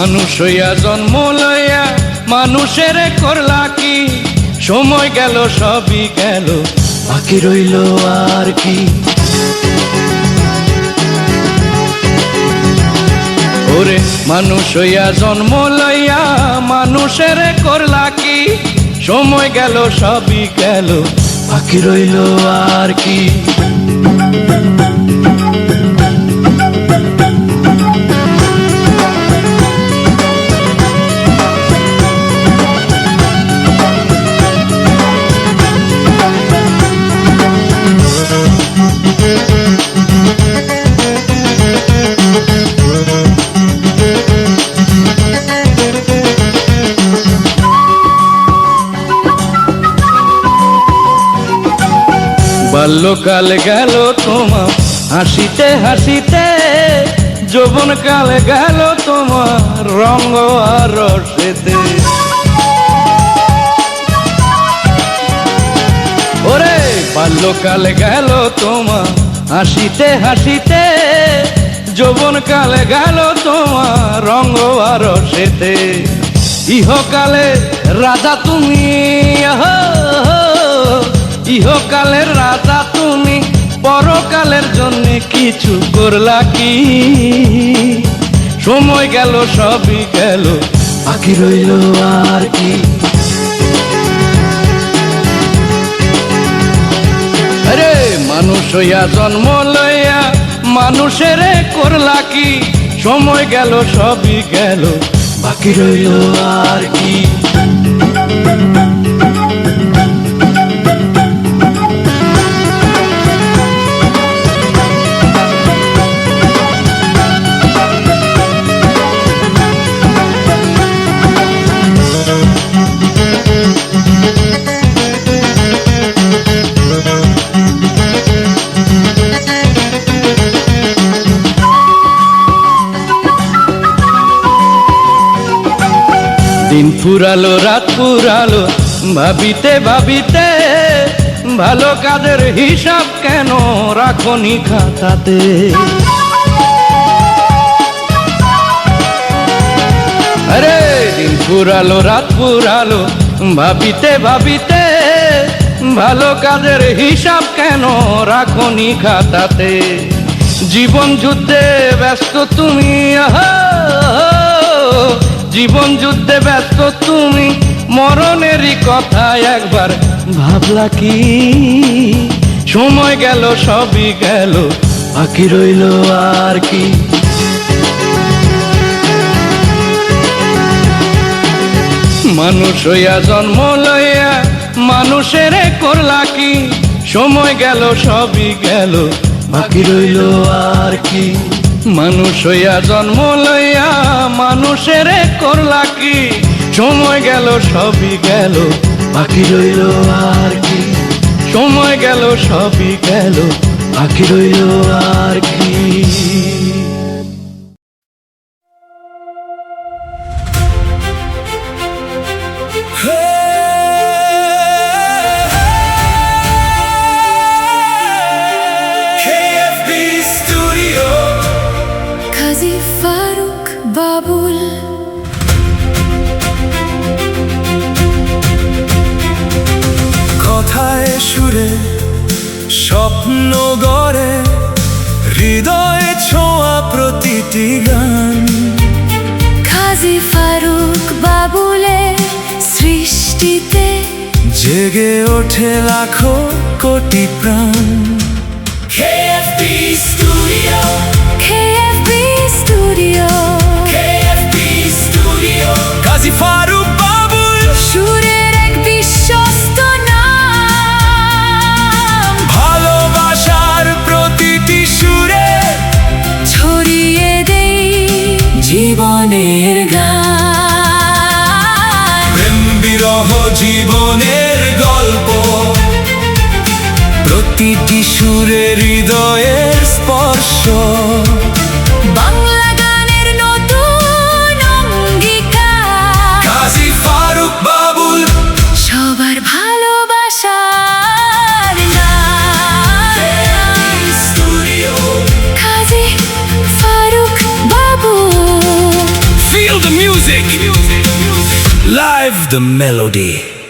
মানুষ হইয়া জন্ম লইয়া মানুষের করলা কি, সময় গেল সবই গেল, বাকি রইল আর কি। ওরে মানুষ হইয়া জন্ম লইয়া মানুষের করলা কি, সময় গেল সবই গেল, বাকি রইল আর কি। বাল্যকাল গেল তোমার হাসিতে হাসিতে, যৌবনকাল গেল তোমার রঙ আর রসেতে। ওরে বাল্যকাল গেল তোমার হাসিতে হাসিতে, যৌবনকাল গেল তোমার রঙ আর রসেতে। ইহকালে রাজা তুমি, ইহকালের রাজা তুমি, পরকালের জন্য কিছু করলা কি, সময় গেল সবই গেল, বাকি রইল আর কি। আরে মানুষ হইয়া জন্ম লইয়া মানুষের করলা কি, সময় গেল সবই গেল, বাকি রইল আর কি। দিন ফুরালো রাত ফুরালো ভাবিতে ভাবিতে, ভালো কাজের হিসাব কেন রাখনি খাতাতে। আরে দিন ফুরালো রাত ফুরালো ভাবিতে ভাবিতে, ভালো কাজের হিসাব কেন রাখনি খাতাতে। জীবন যুদ্ধে ব্যস্ত তুমি, জীবন যুদ্ধে ব্যস্ত তুমি, মরণেরই কথা একবার ভাবলা কি, সময় গেল সবই গেল, বাকি রইল আর কি। মানুষ হইয়া জন্ম লইয়া মানুষের করলা কি, সময় গেল সবই গেল, বাকি রইল আর কি। মানুষ হইয়া জন্ম লইয়া মানুষের করলা কি, সময় গেল সবই গেল, বাকি রইল আর কি। সময় গেল সবই গেল, বাকি রইল আর কি। কাজী ফারুক বাবুল, কথায় সুরে স্বপ্ন গড়ে, হৃদয়ে ছোঁয়া প্রতিটি গান। কাজী ফারুক বাবুলের সৃষ্টিতে জেগে ওঠে লাখো কোটি প্রাণ। KFB Studio, KFB studio, KFB Studio, কাজী ফারুক বাবুল, সুরের এক বিশ্বস্ত নাম। ভালোবাসার প্রতিটি সুরে ছড়িয়ে দেই জীবনের গান। প্রেম বিরহ জীবনের গল্প, প্রতিটি সুরে হৃদয়ের স্পর্শ। বাংলা গানের নতুন অঙ্গীকার, কাজী ফারুক বাবুল, সবার ভালোবাসার নাম। Studio, Kazi Faruk Babul. feel the Live the melody.